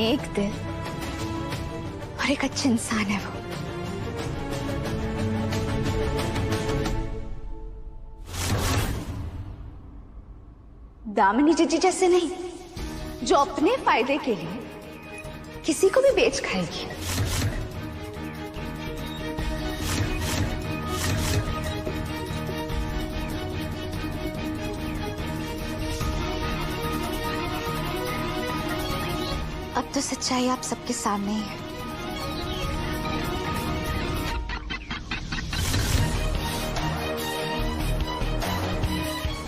नेक दिल और एक अच्छा इंसान है वो। दामिनी जीजी जैसे नहीं, जो अपने फायदे के लिए किसी को भी बेच खाएगी। अब तो सच्चाई आप सबके सामने ही है।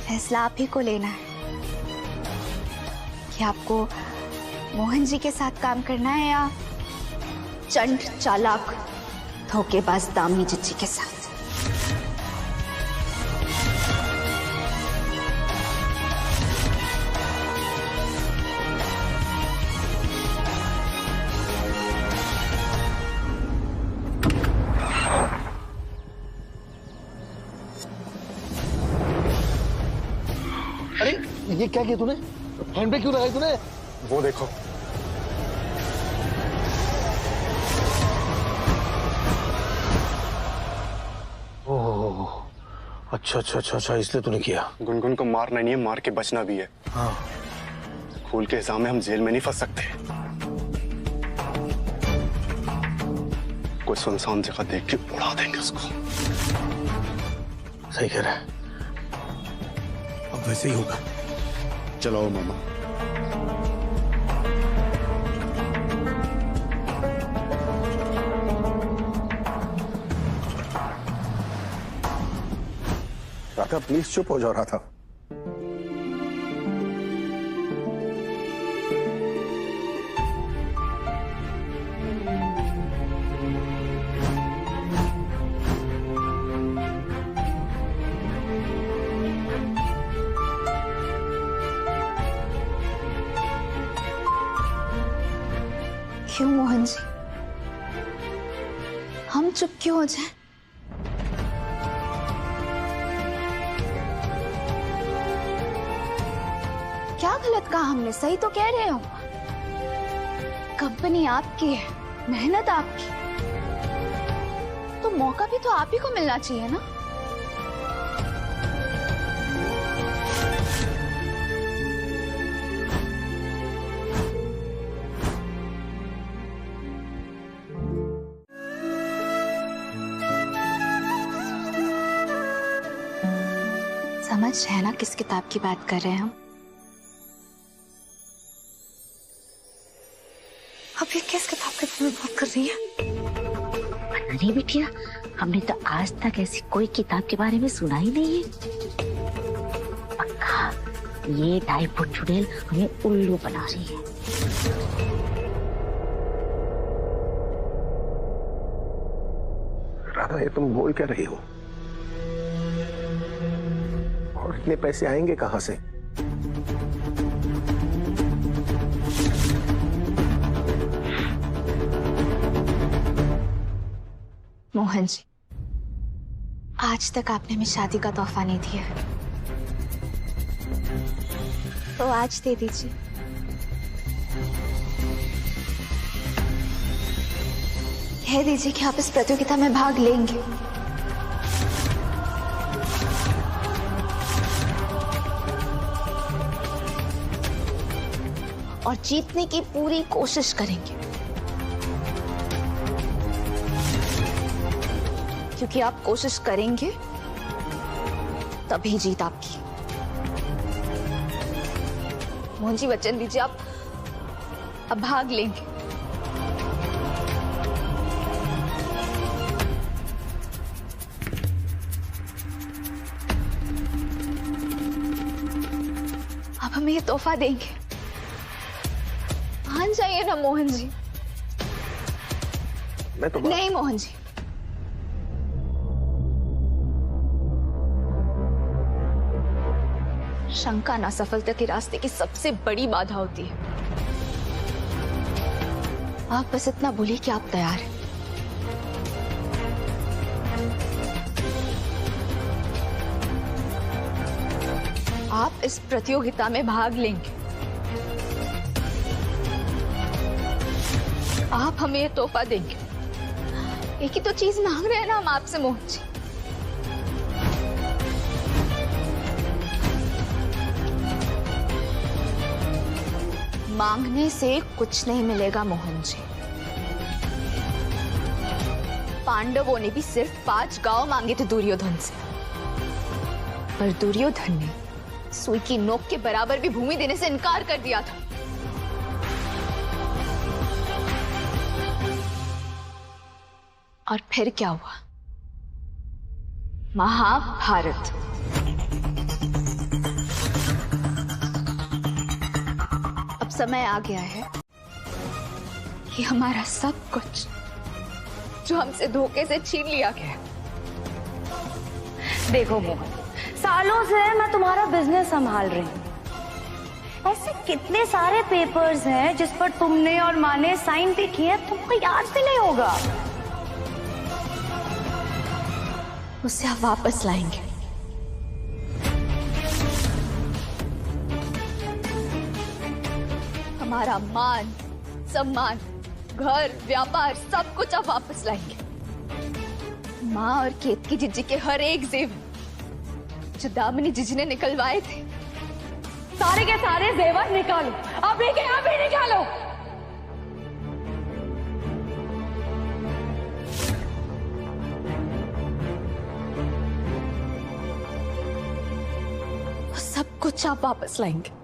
फैसला आप ही को लेना है कि आपको मोहन जी के साथ काम करना है या चंड चालाक धोखेबाज दामिनी जीजी के साथ। अरे ये क्या किया तूने? हैंड ब्रेक क्यों लगाई तूने? वो देखो। ओह अच्छा अच्छा अच्छा अच्छा, इसलिए तूने किया। गुनगुन को मारना नहीं है, मार के बचना भी है। हाँ खून के इल्जाम में हम जेल में नहीं फंस सकते। कोई सुनसान जगह देख के उड़ा देंगे उसको। सही कह रहा है, अब वैसे ही होगा। चलो मामा। राधा प्लीज चुप हो जाओ राधा। क्यों मोहन जी, हम चुप क्यों हो जाएं? क्या गलत कहा हमने? सही तो कह रहे हो। कंपनी आपकी है, मेहनत आपकी, तो मौका भी तो आप ही को मिलना चाहिए ना। समझ है ना किस किताब की बात कर रहे हैं हम? अब ये किस किताब के बारे में बात कर रही है? नहीं बिटिया, हमने तो आज तक ऐसी कोई किताब के बारे में सुना ही नहीं है। पक्का ये टाइफुड चुड़ैल हमें उल्लू बना रही है। राधा ये तुम बोल क्या रही हो? और इतने पैसे आएंगे कहां से? मोहन जी, आज तक आपने हमें शादी का तोहफा नहीं दिया, तो आज दे दीजिए। कह दीजिए कि आप इस प्रतियोगिता में भाग लेंगे। और जीतने की पूरी कोशिश करेंगे, क्योंकि आप कोशिश करेंगे तभी जीत आपकी। मोहन जी वचन दीजिए, आप अब भाग लेंगे। आप हमें ये तोहफा देंगे। मान जाइए ना मोहन जी। मैं तो नहीं मोहन जी, शंका ना सफलता के रास्ते की सबसे बड़ी बाधा होती है। आप बस इतना बोलिए कि आप तैयार हैं। आप इस प्रतियोगिता में भाग लेंगे। आप हमें ये तोहफा देंगे, एक ही तो चीज मांग रहे हैं ना हम आपसे मोहन जी। मांगने से कुछ नहीं मिलेगा मोहन जी। पांडवों ने भी सिर्फ 5 गांव मांगे थे दुर्योधन से, पर दुर्योधन ने सुई की नोक के बराबर भी भूमि देने से इनकार कर दिया था। और फिर क्या हुआ? महाभारत। अब समय आ गया है कि हमारा सब कुछ जो हमसे धोखे से छीन लिया गया। देखो मोहन, सालों से मैं तुम्हारा बिजनेस संभाल रही हूँ। ऐसे कितने सारे पेपर्स हैं जिस पर तुमने और माँ ने साइन भी किए, तुमको याद भी नहीं होगा। उसे आप वापस लाएंगे। हमारा मान, सम्मान, घर, व्यापार, सब कुछ आप वापस लाएंगे। माँ और केतकी जीजी के हर एक जेवर जो दामिनी जीजी ने निकलवाए थे, सारे के सारे जेवर निकालो, अभी के अभी निकालो। वो सब कुछ आप वापस लाएंगे।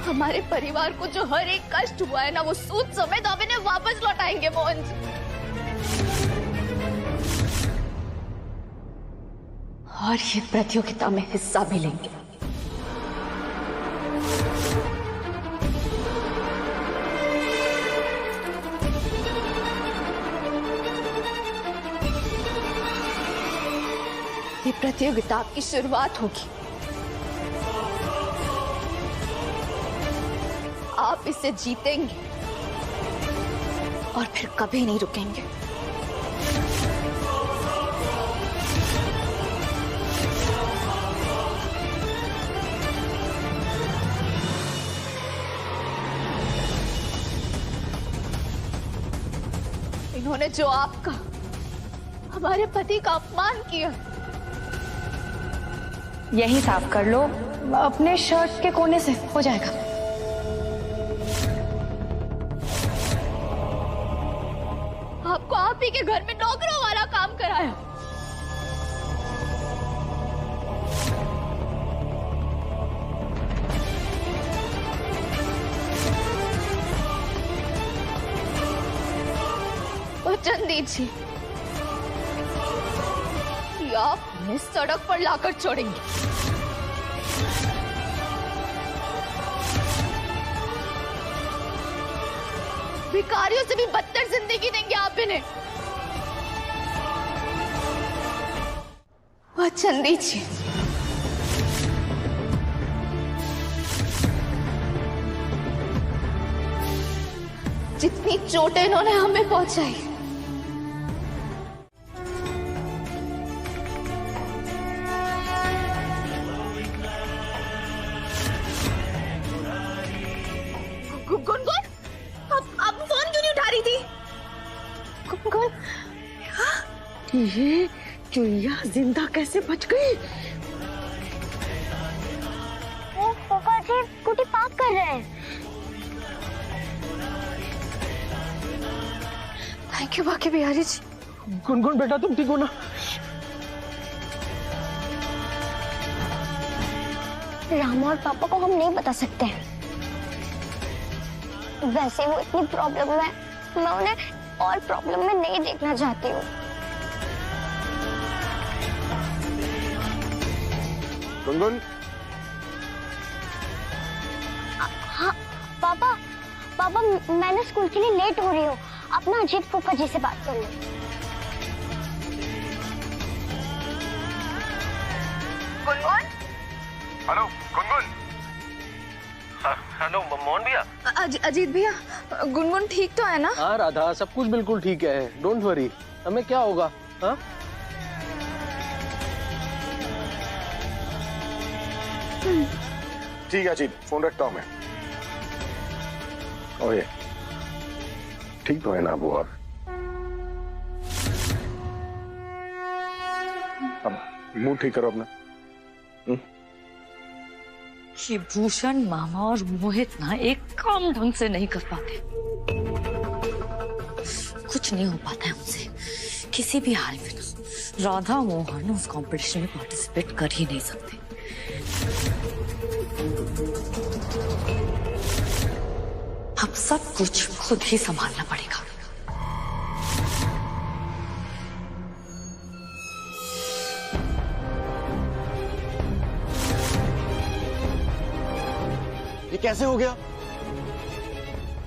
हमारे परिवार को जो हर एक कष्ट हुआ है ना, वो सूद समेत आप इन्हें वापस लौटाएंगे मोहन जी। और ये प्रतियोगिता में हिस्सा भी लेंगे। ये प्रतियोगिता आपकी शुरुआत होगी। आप इसे जीतेंगे और फिर कभी नहीं रुकेंगे। इन्होंने जो आपका, हमारे पति का अपमान किया, यही साफ कर लो, अपने शर्ट के कोने से हो जाएगा। आपको आप ही के घर में नौकरों वाला काम कराया। वचन दीजिए कि आप हमें सड़क पर लाकर छोड़ेंगे। भिखारियों से भी बदतर जिंदगी देंगे आप इन्हें। वचन दीजिए। जितनी चोटें इन्होंने हमें पहुंचाई, गुनगुन, अब फोन क्यों नहीं उठा रही थी? गुनगुन, ये चुईया जिंदा कैसे बच गई? वो पापा जी स्कूटी पार्क कर रहे हैं। थैंक यू बाकी बिहारी जी। गुनगुन बेटा, तुम ठीक हो ना? रामा और पापा को हम नहीं बता सकते हैं। वैसे वो इतनी प्रॉब्लम में, मैं उन्हें और प्रॉब्लम में नहीं देखना चाहती हूँ। गुनगुन, हाँ पापा, पापा मैंने स्कूल के लिए लेट हो रही हूँ। आप ना अजीत फूफा जी से बात कर लो। गुनगुन, हेलो गुनगुन। हेलो मोहन भैया। अजीत भैया, गुनगुन ठीक तो है ना? हाँ राधा, सब कुछ बिल्कुल ठीक है, डोंट वरी। हमें क्या होगा? हाँ ठीक है अजीत, फोन रखता हूँ मैं। ओए, ठीक तो है ना वो? अब मुंह ठीक करो अपना। ये भूषण मामा और मोहित ना एक काम ढंग से नहीं कर पाते। कुछ नहीं हो पाता है उनसे किसी भी हाल में। ना राधा मोहन उस कंपटीशन में पार्टिसिपेट कर ही नहीं सकते। अब सब कुछ खुद ही संभालना पड़ेगा। ये कैसे हो गया?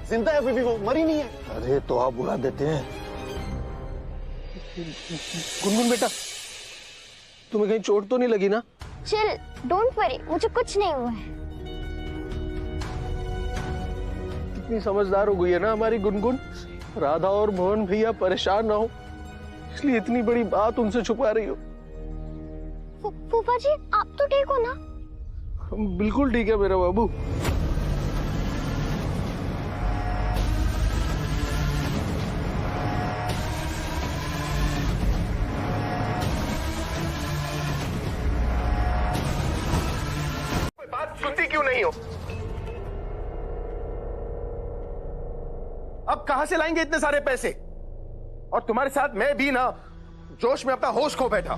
जिंदा है अभी भी, वो मरी नहीं है। अरे तो आप बुला देते हैं। गुनगुन बेटा, तुम्हें कहीं चोट तो नहीं लगी ना? चिल, डोंट वरी, मुझे कुछ नहीं हुआ है। इतनी समझदार हो गई है ना हमारी गुनगुन। राधा और मोहन भैया परेशान ना हो इसलिए इतनी बड़ी बात उनसे छुपा रही हो। फूफा जी, आप तो ठीक हो ना? बिल्कुल ठीक है मेरा बाबू। बात सुनती क्यों नहीं हो? अब कहां से लाएंगे इतने सारे पैसे? और तुम्हारे साथ मैं भी ना जोश में अपना होश खो बैठा।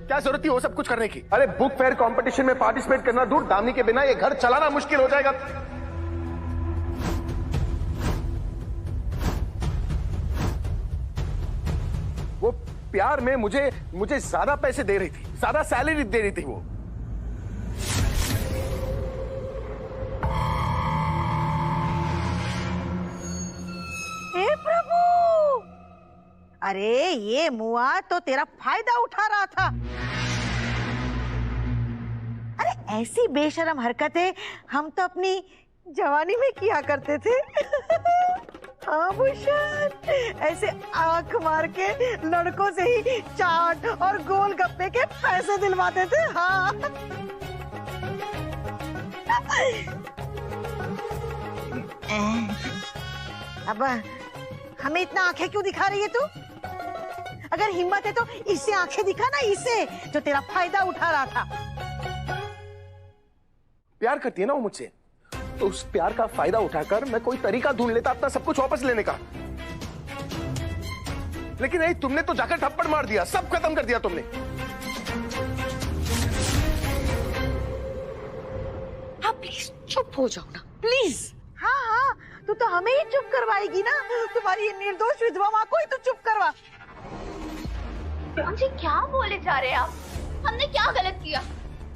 क्या जरूरत थी वो सब कुछ करने की? अरे बुक फेयर कंपटीशन में पार्टिसिपेट करना दूर, दामिनी के बिना ये घर चलाना मुश्किल हो जाएगा। वो प्यार में मुझे ज्यादा पैसे दे रही थी, ज्यादा सैलरी दे रही थी वो। हे प्रभु! अरे ये मुआ तो तेरा फायदा उठा रहा था। अरे ऐसी बेशरम हरकतें हम तो अपनी जवानी में किया करते थे। हाँ भूषण, ऐसे आंख मार के लड़कों से ही चाट और गोलगप्पे के पैसे दिलवाते थे। हाँ अब हमें इतना आंखें क्यों दिखा रही है तू? अगर हिम्मत है तो इससे आंखें दिखा ना, इससे जो तेरा फायदा उठा रहा था। प्यार करती है ना वो मुझसे, तो उस प्यार का फायदा उठाकर मैं कोई तरीका ढूंढ लेता अपना सब कुछ वापस लेने का। लेकिन नहीं, तुमने तो जाकर थप्पड़ मार दिया, सब खत्म कर दिया तुमने। हाँ प्लीज चुप हो जाओ ना प्लीज। हाँ हाँ, तू तो हमें ही चुप करवाएगी ना। तुम्हारी ये निर्दोष विधवा माँ को ही तू चुप करवा। जी क्या बोले जा रहे हैं आप? हमने क्या गलत किया?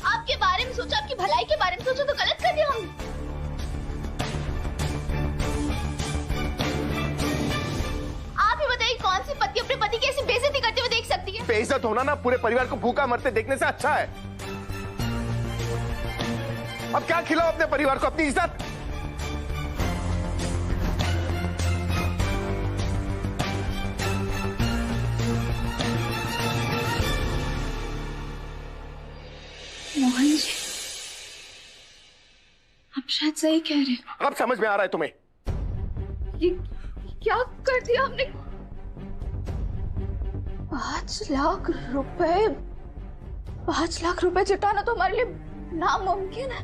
आपके बारे में सोचा, आपकी भलाई के बारे में सोचा तो गलत कर दिया हमने। आप ही बताइए, कौन सी पत्नी अपने पति की ऐसी बेइज्जती करते हुए देख सकती है? बेइज्जत होना ना पूरे परिवार को भूखा मरते देखने से अच्छा है। अब क्या खिलाओ अपने परिवार को? अपनी इज्जत। मोहन जी, आप शायद सही कह रहे हैं। अब समझ में आ रहा है तुम्हें? ये क्या कर दिया हमने? 5 लाख रुपए, 5 लाख रुपए जुटाना तो हमारे लिए नामुमकिन है।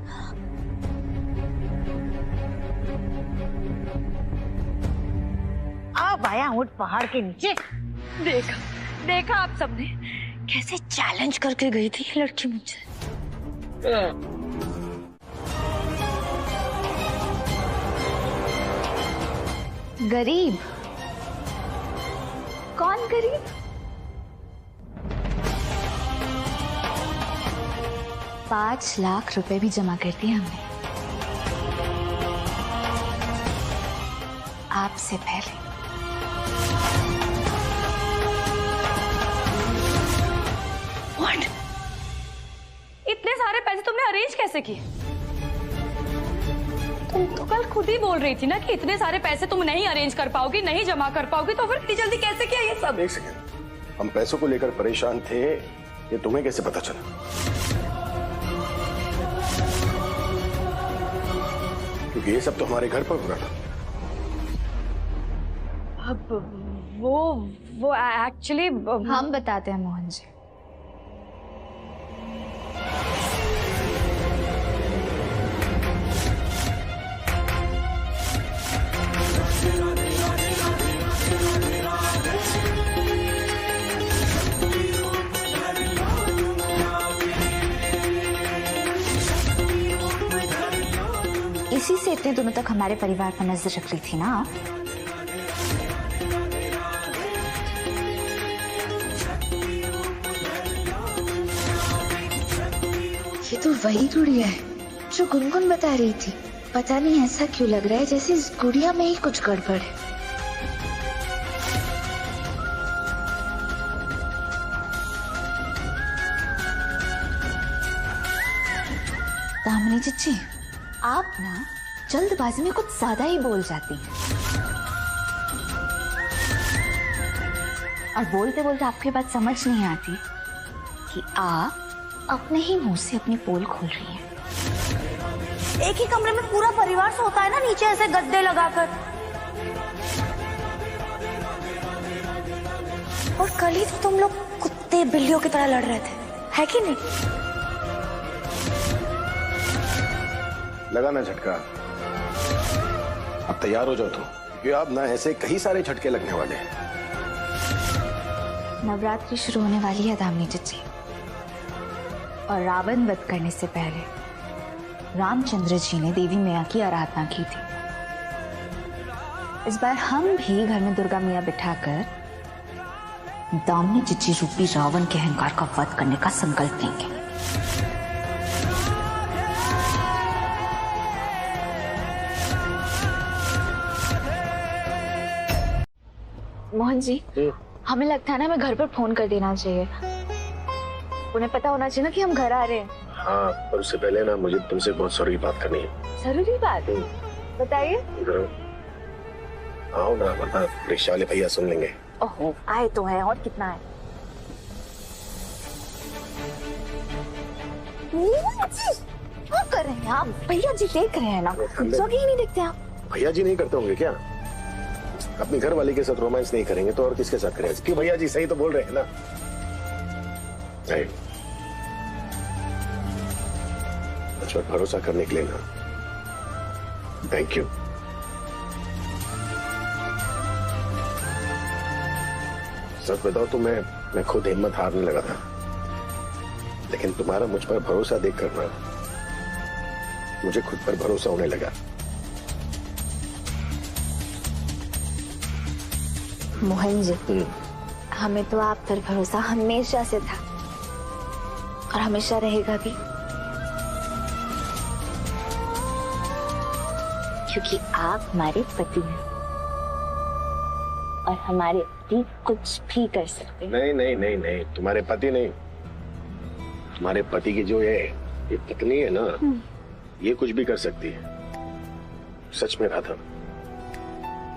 अब आया ऊंट पहाड़ के नीचे। देखा देखा आप सबने कैसे चैलेंज करके गई थी ये लड़की मुझसे। गरीब? कौन गरीब? 5 लाख रुपए भी जमा कर दिए हमने, आपसे पहले। What? इतने सारे पैसे तुमने अरेंज कैसे किए? तुम तो कल खुद ही बोल रही थी ना कि इतने सारे पैसे तुम नहीं अरेंज कर पाओगी, नहीं जमा कर पाओगी, तो फिर इतनी जल्दी कैसे किया ये सब? एक सेकंड, हम पैसों को लेकर परेशान थे, ये तुम्हें कैसे पता चला? क्योंकि ये सब तो हमारे घर पर हो रहा था। अब वो एक्चुअली हम बताते हैं मोहन जी। इसी से इतने दिनों तक हमारे परिवार पर नजर रख ली थी ना। ये तो वही गुड़िया है जो गुनगुन बता रही थी। पता नहीं ऐसा क्यों लग रहा है जैसे इस गुड़िया में ही कुछ गड़बड़ है। दामिनी जी, आप ना जल्दबाजी में कुछ ज्यादा ही बोल जाती हैं। और बोलते बोलते आपकी बात समझ नहीं आती कि आप अपने ही मुंह से अपनी पोल खोल रही हैं। एक ही कमरे में पूरा परिवार सोता है ना, नीचे ऐसे गद्दे लगाकर। और कल ही तो तुम लोग कुत्ते बिल्लियों की तरह लड़ रहे थे, है कि नहीं? लगा ना झटका। अब तैयार हो जाओ तुम, क्योंकि अब ना ऐसे कई सारे झटके लगने वाले हैं। नवरात्रि शुरू होने वाली है दामिनी जी, और रावण वध करने से पहले रामचंद्र जी ने देवी मैया की आराधना की थी। इस बार हम भी घर में दुर्गा मैया बिठाकर दामिनी जी रूपी रावण के अहंकार का वध करने का संकल्प लेंगे। मोहन जी, हमें लगता है ना हमें घर पर फोन कर देना चाहिए। उन्हें पता होना चाहिए ना कि हम घर आ रहे हैं। हाँ, पर उससे पहले ना मुझे तुमसे बहुत जरूरी बात करनी है। जरूरी बात है? बताइए। इधर आओ ना, वरना रिक्शा वाले भैया सुन लेंगे। ओहो, आए तो हैं, और कितना है? क्या कर रहे हैं आप? भैया जी देख रहे हैं ना, जगह ही नहीं देखते आप। भैया जी नहीं करते होंगे क्या? अपनी घर वाली के साथ रोमांस नहीं करेंगे तो और किसके साथ करेंगे? क्यों भैया जी सही तो बोल रहे हैं ना? मुझ पर भरोसा करने के लिए ना थैंक यू। सच बताओ तो मैं खुद हिम्मत हारने लगा था, लेकिन तुम्हारा मुझ पर भरोसा देखकर ना मुझे खुद पर भरोसा होने लगा। मोहन जी, हमें तो आप पर भरोसा हमेशा से था और हमेशा रहेगा भी, क्योंकि आप हमारे पति हैं और हमारे पति कुछ भी कर सकते हैं। नहीं नहीं नहीं नहीं, तुम्हारे पति नहीं, तुम्हारे पति की जो ये पत्नी है ना, ये कुछ भी कर सकती है। सच में राधा,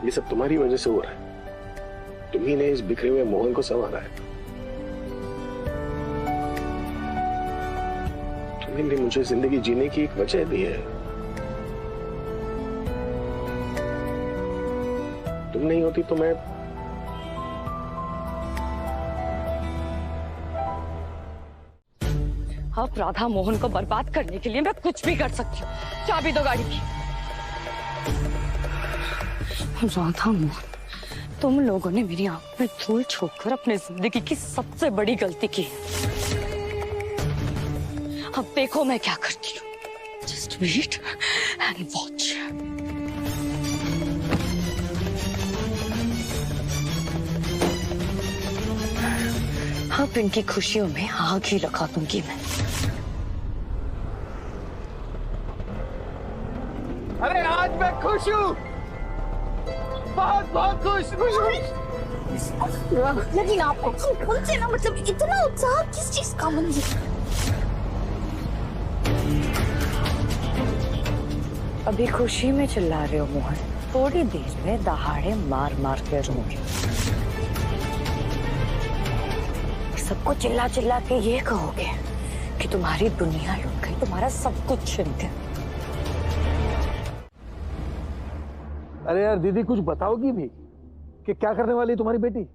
ये सब तुम्हारी वजह से हो रहा है। तुम्ही ने इस बिखरे हुए मोहन को संवारा है। तुम्ही ने मुझे जिंदगी जीने की एक वजह दी है। तुम नहीं होती तो मैं अब राधा मोहन को बर्बाद करने के लिए मैं कुछ भी कर सकती हूँ। चाबी दो गाड़ी की। राधा मोहन, तुम लोगों ने मेरी आंख में धूल झोंककर अपनी जिंदगी की सबसे बड़ी गलती की है। अब देखो मैं क्या करती हूँ। Just wait and watch. अब इनकी खुशियों में आग ही लगा दूंगी मैं। अरे आज मैं खुश हूँ, बहुत बहुत खुश हूँ। लेकिन आपको उनसे ना मतलब इतना उत्साह किस चीज का? मुझे अभी खुशी में चिल्ला रहे हो मोहन, थोड़ी देर में दहाड़े मार मार के रोगे। सबको चिल्ला चिल्ला के ये कहोगे कि तुम्हारी दुनिया लुट गई, तुम्हारा सब कुछ छिन गया। अरे यार दीदी कुछ बताओगी भी कि क्या करने वाली है तुम्हारी बेटी?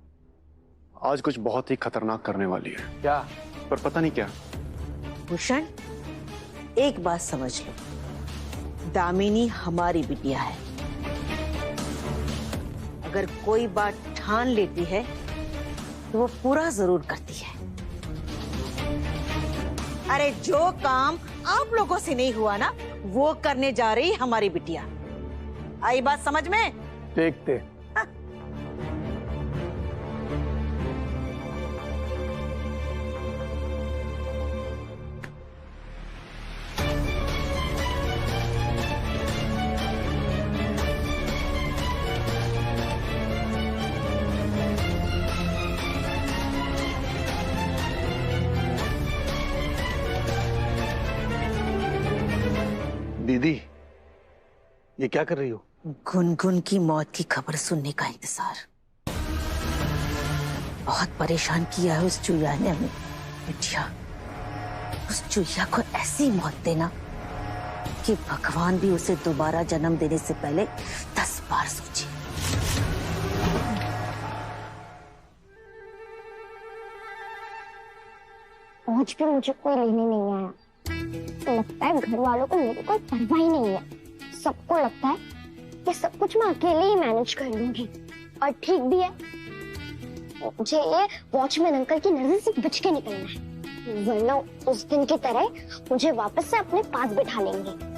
आज कुछ बहुत ही खतरनाक करने वाली है। क्या? पर पता नहीं क्या। भूषण, एक बात समझ लो, दामिनी हमारी बिटिया है। अगर कोई बात ठान लेती है तो वो पूरा जरूर करती है। अरे जो काम आप लोगों से नहीं हुआ ना, वो करने जा रही हमारी बिटिया। आई बात समझ में? देखते। दीदी ये क्या कर रही हो? गुनगुन की मौत की खबर सुनने का इंतजार। बहुत परेशान किया है उस चुईया ने हमें। बिटिया, उस चुईया को ऐसी मौत देना कि भगवान भी उसे दोबारा जन्म देने से पहले 10 बार सोचे। आज भी मुझे कोई लेने नहीं आया। लगता है घर वालों को मेरी कोई परवाह ही नहीं है। सबको लगता है कि सब कुछ मैं अकेले ही मैनेज कर लूंगी, और ठीक भी है। मुझे ये वॉचमैन अंकल की नजर से बच के निकलना है, वरना उस दिन की तरह मुझे वापस से अपने पास बिठा लेंगे।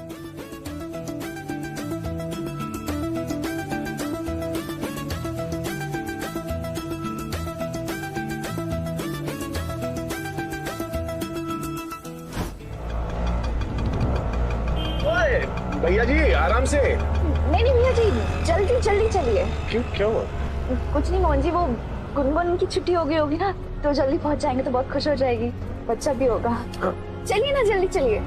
भैया जी आराम से। नहीं भैया जी, जल्दी जल्दी चलिए। क्यों, क्या हुआ? कुछ नहीं मोहन जी, वो गुनगुन की छुट्टी हो गई होगी ना, तो जल्दी पहुंच जाएंगे तो बहुत खुश हो जाएगी, बच्चा भी होगा। चलिए ना, जल्दी चलिए।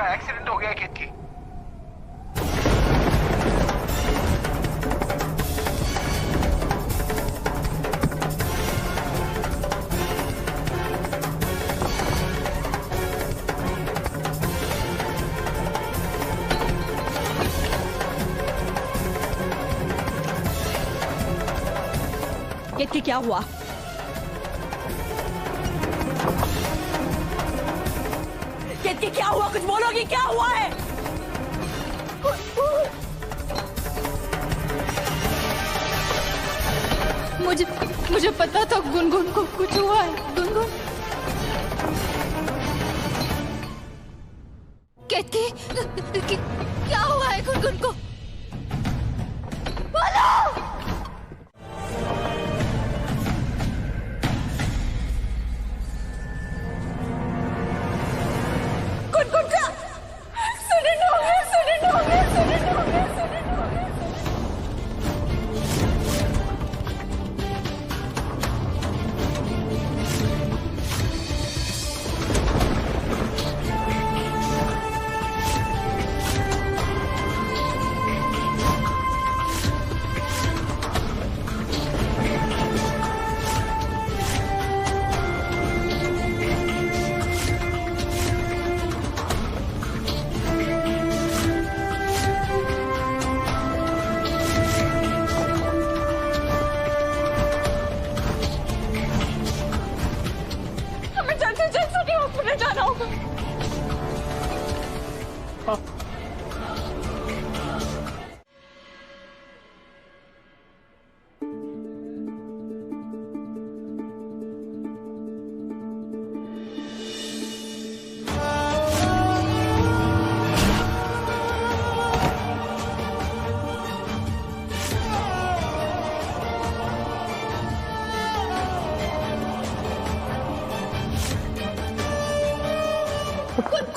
एक्सीडेंट हो गया केतकी। केतकी क्या हुआ? केतकी क्या हुआ? कुछ बोलोगी? क्या हुआ है? मुझे पता था गुनगुन को कुछ हुआ है। गुनगुन, केतकी क्या हुआ है गुनगुन को? बोलो। गुनगुन का एक्सीडेंट हो गया, एक्सीडेंट हो गया, एक्सीडेंट हो गया, एक्सीडेंट हो गया।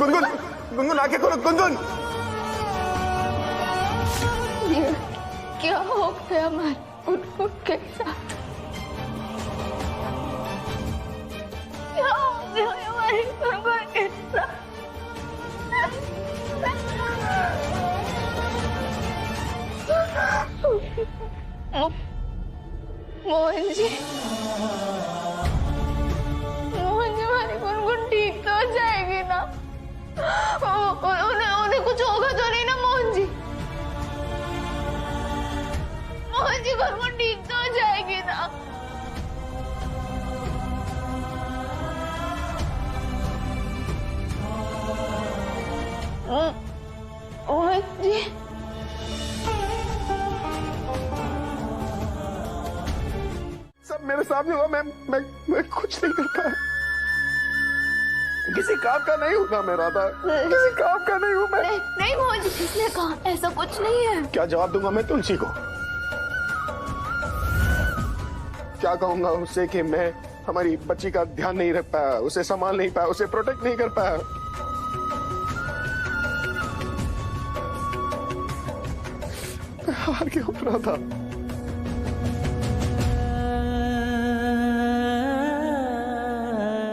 गुनगुन, गुनगुन आके खोलो, गुनगुन। ये क्या हो गया हमारे गुनगुन के साथ? क्या हो गया हमारे गुनगुन के साथ? मोहन जी, हमारी गुनगुन ठीक तो हो जाएगी ना? उन्हें कुछ होगा तो नहीं ना मोहन जी? मोहन जी, गुनगुन ठीक तो हो जाएगी ना? मोहन जी, सब मेरे सामने हुआ, मैं कुछ नहीं कर पाया। किसी काम का नहीं हूँ ना मैं, राधा, किसी काम का नहीं हूँ मैं। नहीं मोहन जी, किसने कहा? ऐसा कुछ नहीं है। क्या जवाब दूंगा मैं तुलसी को? क्या कहूंगा उससे कि मैं हमारी बच्ची का ध्यान नहीं रख पाया, उसे संभाल नहीं पाया, उसे प्रोटेक्ट नहीं कर पाया। हार गया हूँ राधा।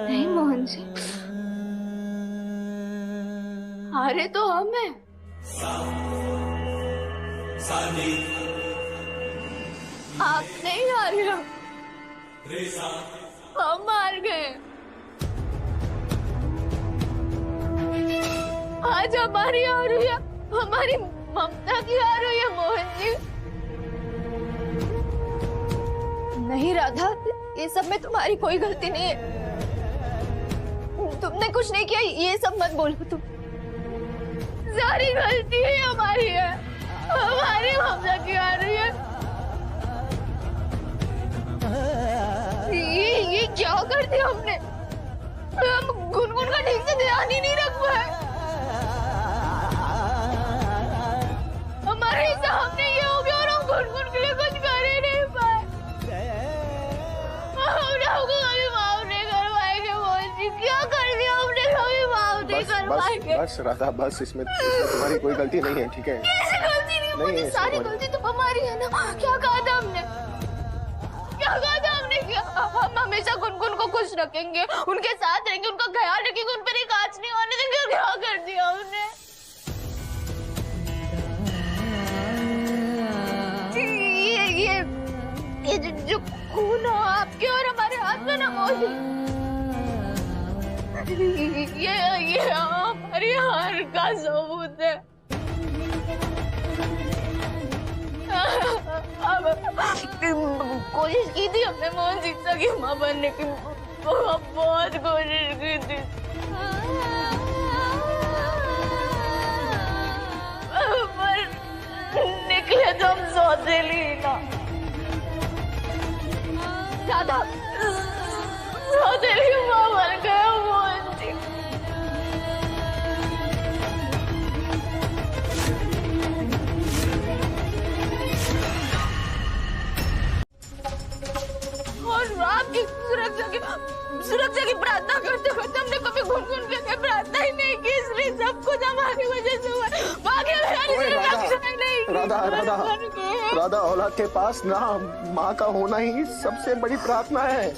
नहीं मोहन जी, हारे तो हम हैं। आप नहीं हारे, हम हार गए। आज हमारी हार हुई है, हमारी ममता की हार हुई है मोहन जी। नहीं राधा, ये सब में तुम्हारी कोई गलती नहीं है। तुमने कुछ नहीं किया, ये सब मत बोलो तुम। सारी गलती ही हमारी है, हमारी ममता की हार हुई है। ये क्या कर दिया हमने? हम गुनगुन का ठीक से ध्यान ही नहीं रख पाए। हमारे सामने ये हो गया और हम गुनगुन के लिए कुछ कर ही नहीं पाए। हमने आपको कभी माफ नहीं कर पाएंगे मोहन जी। क्या कर दिया हमने? कभी माफ नहीं कर पाएंगे। बस राधा, बस इसमें तुम्हारी कोई गलती नहीं है, ठीक है? कैसे गलती नहीं है? सारी गलती तो हमारी है ना। क्या कहा था हमने? क्या कहा था हमने? हम हमेशा गुनगुन को खुश रखेंगे, उनके साथ रहेंगे, उनका ख्याल रखेंगे, उन पर एक आँच नहीं होने देंगे। क्या कर दिया हमने? ये जो खून हो आपके और हमारे हाथ में ना मोदी, ये हमारी हार का सबूत है। अब कोशिश की थी हमने मोहन जीता की माँ बनने की, बहुत कोशिश की थी, पर निकले तो हम सौतेली ना। दादा, सौतेली माँ बन गए मोहन जी। और आपकी सुरक्षा की प्रार्थना करते करते हमने कभी गुनगुन के लिए प्रार्थना ही नहीं की, इसलिए सब कुछ हमारी वजह से हुआ। राधा, औलाद के पास ना माँ का होना ही सबसे बड़ी प्रार्थना है।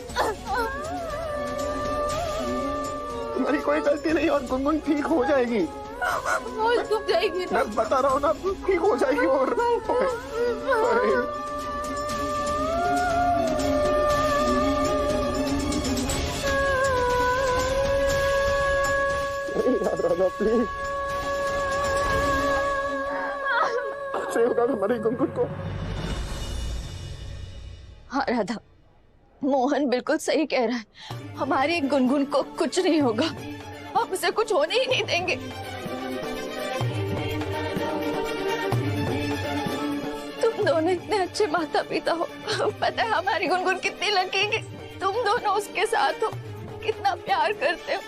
तुम्हारी कोई गलती नहीं और गुनगुन ठीक हो जाएगी। हो जाएगी ना? मैं बता रहा हूँ ना, ठीक हो जाएगी। और राधा प्लीज, कुछ होगा तुम्हारी गुनगुन को। हाँ राधा, मोहन बिल्कुल सही कह रहा है। हमारी गुनगुन को कुछ नहीं होगा, हम उसे कुछ होने ही नहीं देंगे। तुम दोनों इतने अच्छे माता पिता हो। पता है हमारी गुनगुन कितनी लकी है कि तुम दोनों उसके साथ हो, कितना प्यार करते हो।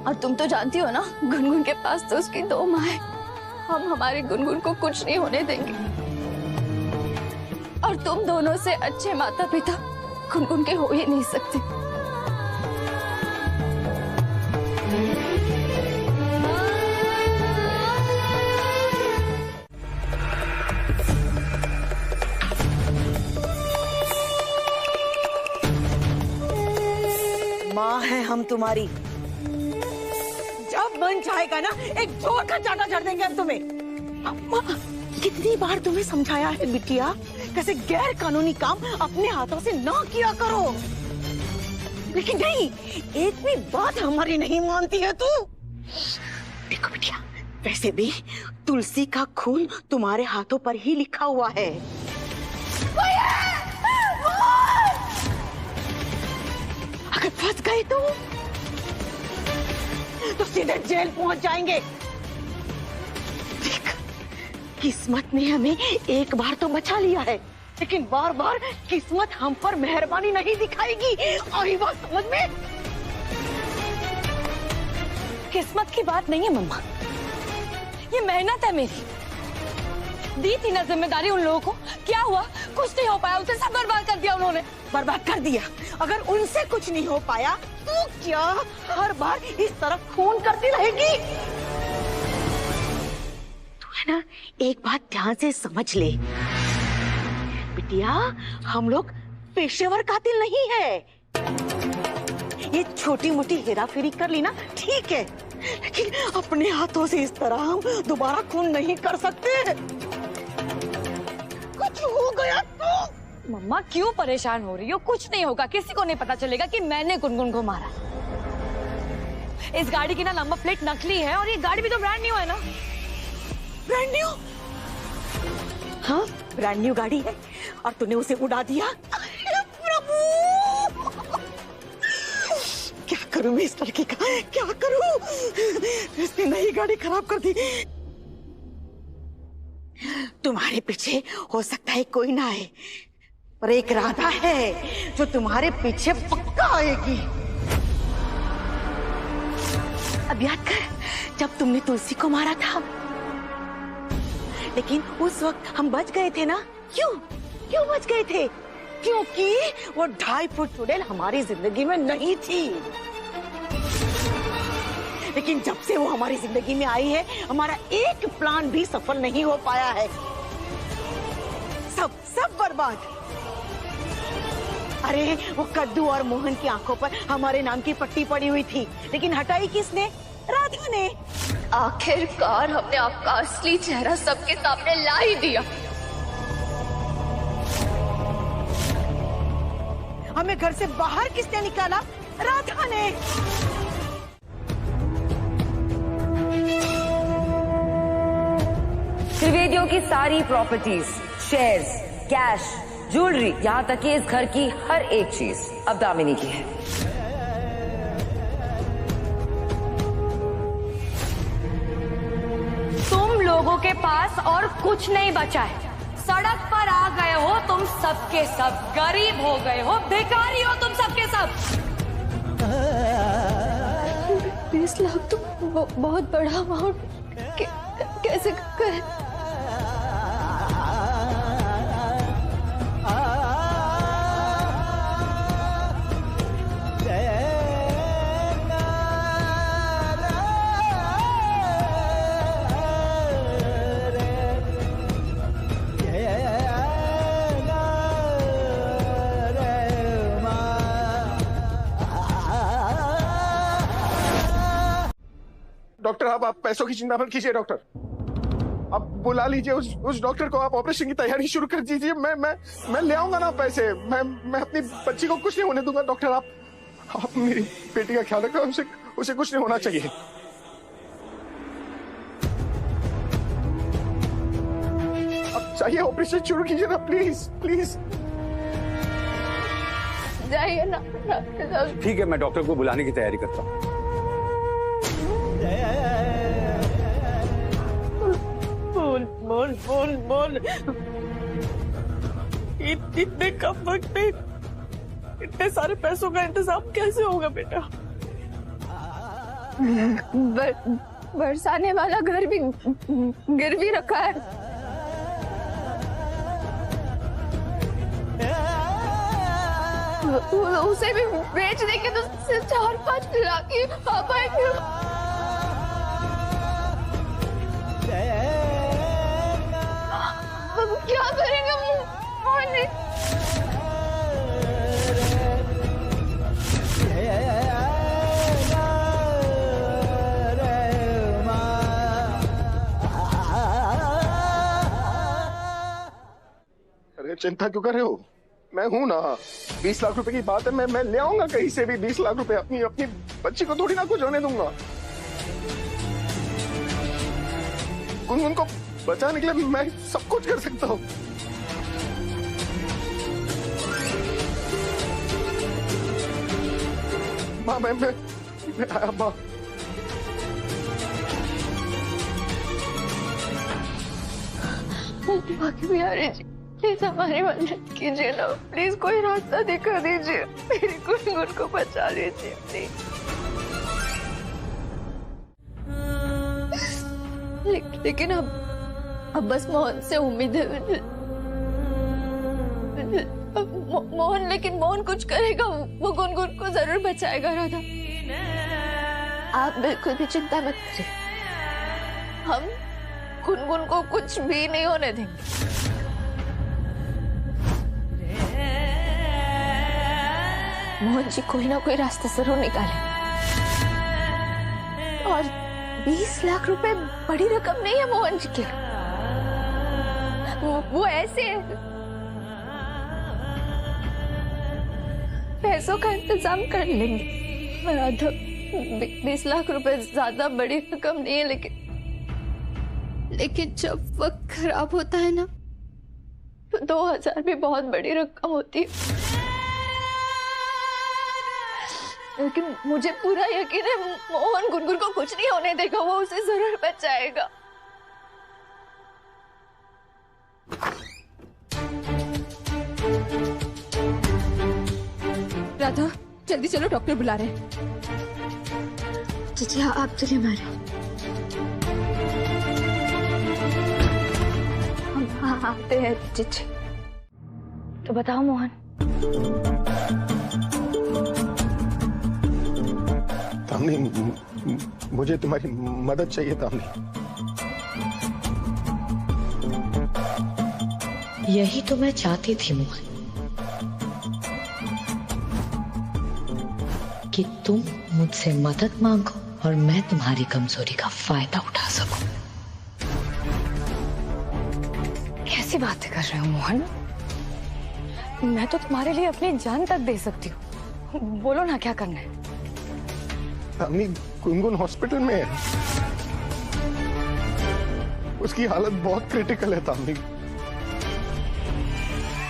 और तुम तो जानती हो ना, गुनगुन के पास तो उसकी 2 माँ है। हम हमारी गुनगुन को कुछ नहीं होने देंगे। और तुम दोनों से अच्छे माता पिता गुनगुन के हो ही नहीं सकते। माँ है हम तुम्हारी। जब मन चाहेगा ना, एक जोर का चाटा चढ़ देंगे हम तुम्हें। अम्मा, कितनी बार तुम्हें समझाया है बिटिया, कैसे गैर कानूनी काम अपने हाथों से ना किया करो, लेकिन नहीं, एक भी बात हमारी नहीं मानती है तू। देखो बिटिया, वैसे भी तुलसी का खून तुम्हारे हाथों पर ही लिखा हुआ है। अगर फंस गए तो सीधे जेल पहुंच जाएंगे। देख, किस्मत ने हमें एक बार तो बचा लिया है, लेकिन बार बार किस्मत हम पर मेहरबानी नहीं दिखाएगी। आई बात समझ में? किस्मत की बात नहीं है मम्मा, ये मेहनत है मेरी। दी थी ना जिम्मेदारी उन लोगों को, क्या हुआ? कुछ नहीं हो पाया, उसे सब बर्बाद कर दिया उन्होंने। बर्बाद कर दिया? अगर उनसे कुछ नहीं हो पाया तो क्या हर बार इस तरफ खून करती रहेगी? तू है ना, एक बात ध्यान से समझ ले बिटिया, हम लोग पेशेवर कातिल नहीं है। ये छोटी मोटी हेराफेरी कर ली ना, ठीक है, लेकिन अपने हाथों से इस तरह हम दोबारा खून नहीं कर सकते। कुछ हो गया तो मम्मा क्यों परेशान हो रही हो? कुछ नहीं होगा, किसी को नहीं पता चलेगा कि मैंने गुनगुन को मारा। इस गाड़ी की ना नंबर प्लेट नकली है, और ये गाड़ी भी तो ब्रांड न्यू है ना। Brand new? हाँ, ब्रांड न्यू गाड़ी है, और तूने उसे उड़ा दिया। प्रभु, क्या करूं मैं इस लड़की का, क्या करूं? इसने नई गाड़ी खराब कर दी। तुम्हारे पीछे हो सकता है कोई ना आए, पर एक राधा है जो तुम्हारे पीछे पक्का आएगी। अब याद कर, जब तुमने तुलसी को मारा था, लेकिन उस वक्त हम बच गए थे ना। क्यों बच गए थे? क्योंकि वो 2.5 फुट चुड़ैल हमारी जिंदगी में नहीं थी। लेकिन जब से वो हमारी जिंदगी में आई है, हमारा एक प्लान भी सफल नहीं हो पाया है। सब बर्बाद। अरे, वो कद्दू और मोहन की आंखों पर हमारे नाम की पट्टी पड़ी हुई थी, लेकिन हटाई किसने? राधा ने। आखिरकार हमने आपका असली चेहरा सबके सामने ला ही दिया। हमें घर से बाहर किसने निकाला? राधा ने। त्रिवेदियों की सारी प्रॉपर्टीज, शेयर्स, कैश, ज्वेलरी, यहाँ तक कि इस घर की हर एक चीज अब दामिनी की है। तुम लोगों के पास और कुछ नहीं बचा है। सड़क पर आ गए हो तुम सबके सब, गरीब हो गए हो, भिखारी हो तुम सबके सब। 20 लाख तो बहुत बड़ा अमाउंट, कैसे करें? डॉक्टर, आप पैसों की चिंता मत कीजिए। डॉक्टर, आप बुला लीजिए उस डॉक्टर को, आप ऑपरेशन की तैयारी शुरू कर दीजिए। मैं ले आऊंगा ना पैसे। मैं अपनी बच्ची को कुछ नहीं होने दूंगा। डॉक्टर, आप मेरी बेटी का ख्याल रखना, उसे कुछ नहीं होना चाहिए। आप चाहिए ऑपरेशन शुरू कीजिए ना, प्लीज प्लीज। जाइए ना डॉक्टर साहब। ठीक है, मैं डॉक्टर को बुलाने की तैयारी करता हूँ। बोल बोल बोल। इतने कम वक्त में इतने सारे पैसों का इंतजाम कैसे होगा बेटा? बरसाने वाला घर भी गिरवी रखा है। उसे भी बेच देंगे तो सिर्फ 4-5 लाख ही आ पाएंगे। अब क्या करेंगे मोहन? अरे चिंता क्यों कर रहे हो? मैं हूं ना। 20 लाख रुपए की बात है, मैं ले आऊंगा कहीं से भी 20 लाख रुपए। अपनी बच्ची को थोड़ी ना कुछ होने दूंगा। गुनगुन को बचाने के लिए मैं सब कुछ कर सकता हूँ। माँ मैं आया माँ। बाकी भी आ रही जी, प्लीज हमारी मदद कीजिए ना। प्लीज कोई रास्ता दिखा दीजिए, मेरी गुनगुन को बचा लीजिए प्लीज। लेकिन अब बस मोहन से उम्मीद है। लेकिन मोहन कुछ करेगा, वो गुनगुन को जरूर बचाएगा। राधा आप बिल्कुल भी चिंता मत करिए, हम गुनगुन को कुछ भी नहीं होने देंगे। मोहन जी कोई ना कोई रास्ता जरूर निकाले। और 20 लाख रुपए बड़ी रकम नहीं है मोहन जी के। वो ऐसे पैसों का इंतजाम कर लेंगे। राधा 20 लाख रुपए ज्यादा बड़ी रकम नहीं है, लेकिन जब वक्त खराब होता है ना तो 2000 भी बहुत बड़ी रकम होती है। लेकिन मुझे पूरा यकीन है मोहन गुनगुन को कुछ नहीं होने देगा, वो उसे जरूर बचाएगा। राधा जल्दी चलो, डॉक्टर बुला रहे हैं। जी आप चलिए हमारे। हम आते हैं जी। तो बताओ मोहन। तामनी मुझे तुम्हारी मदद चाहिए तामनी। यही तो मैं चाहती थी मोहन, कि तुम मुझसे मदद मांगो और मैं तुम्हारी कमजोरी का फायदा उठा सकूं। कैसी बातें कर रहे हो मोहन? मैं तो तुम्हारे लिए अपनी जान तक दे सकती हूँ। बोलो ना क्या करना है। तामनी गुनगुन हॉस्पिटल में है, उसकी हालत बहुत क्रिटिकल है तामनी।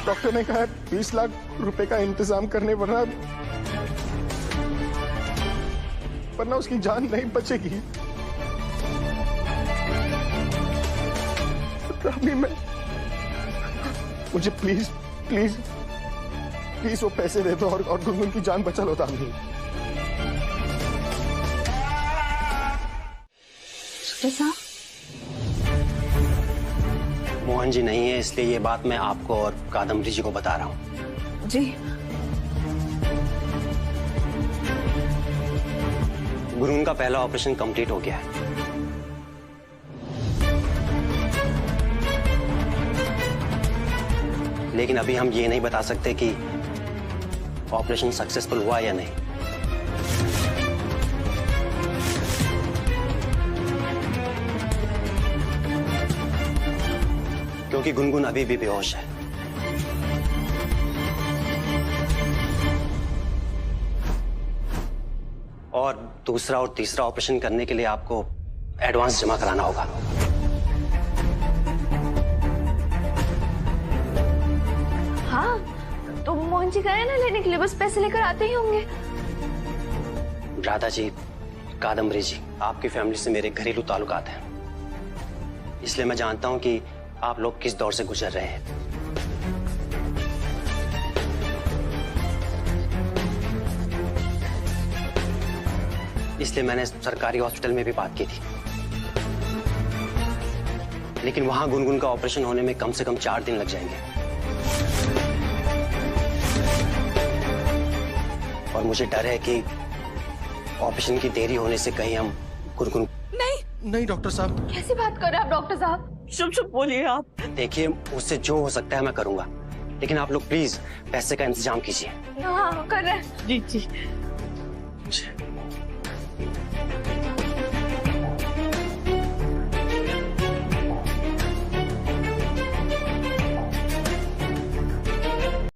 डॉक्टर ने कहा है 20 लाख रुपए का इंतजाम करने, वरना उसकी जान नहीं बचेगी। तामनी मुझे प्लीज प्लीज प्लीज वो पैसे दे दो और गुनगुन की जान बचा लो तामनी। मोहन जी नहीं है, इसलिए ये बात मैं आपको और कादम्बरी जी को बता रहा हूँ। जी गुनगुन का पहला ऑपरेशन कंप्लीट हो गया है। लेकिन अभी हम ये नहीं बता सकते कि ऑपरेशन सक्सेसफुल हुआ या नहीं। क्योंकि गुनगुन अभी भी बेहोश है। और दूसरा और तीसरा ऑपरेशन करने के लिए आपको एडवांस जमा कराना होगा। हाँ तो मोहन जी गए ना लेने के लिए, बस पैसे लेकर आते ही होंगे। राधा जी, कादम्बरी जी, आपकी फैमिली से मेरे घरेलू ताल्लुकात हैं, इसलिए मैं जानता हूं कि आप लोग किस दौर से गुजर रहे हैं। इसलिए मैंने सरकारी हॉस्पिटल में भी बात की थी, लेकिन वहां गुनगुन का ऑपरेशन होने में कम से कम 4 दिन लग जाएंगे। और मुझे डर है कि ऑपरेशन की देरी होने से कहीं हम गुनगुन। नहीं डॉक्टर साहब। कैसी बात कर रहे हैं आप डॉक्टर साहब? चुप चुप बोलिए आप। देखिए, मुझसे जो हो सकता है मैं करूंगा, लेकिन आप लोग प्लीज पैसे का इंतजाम कीजिए। हाँ कर रहे हैं। जी जी।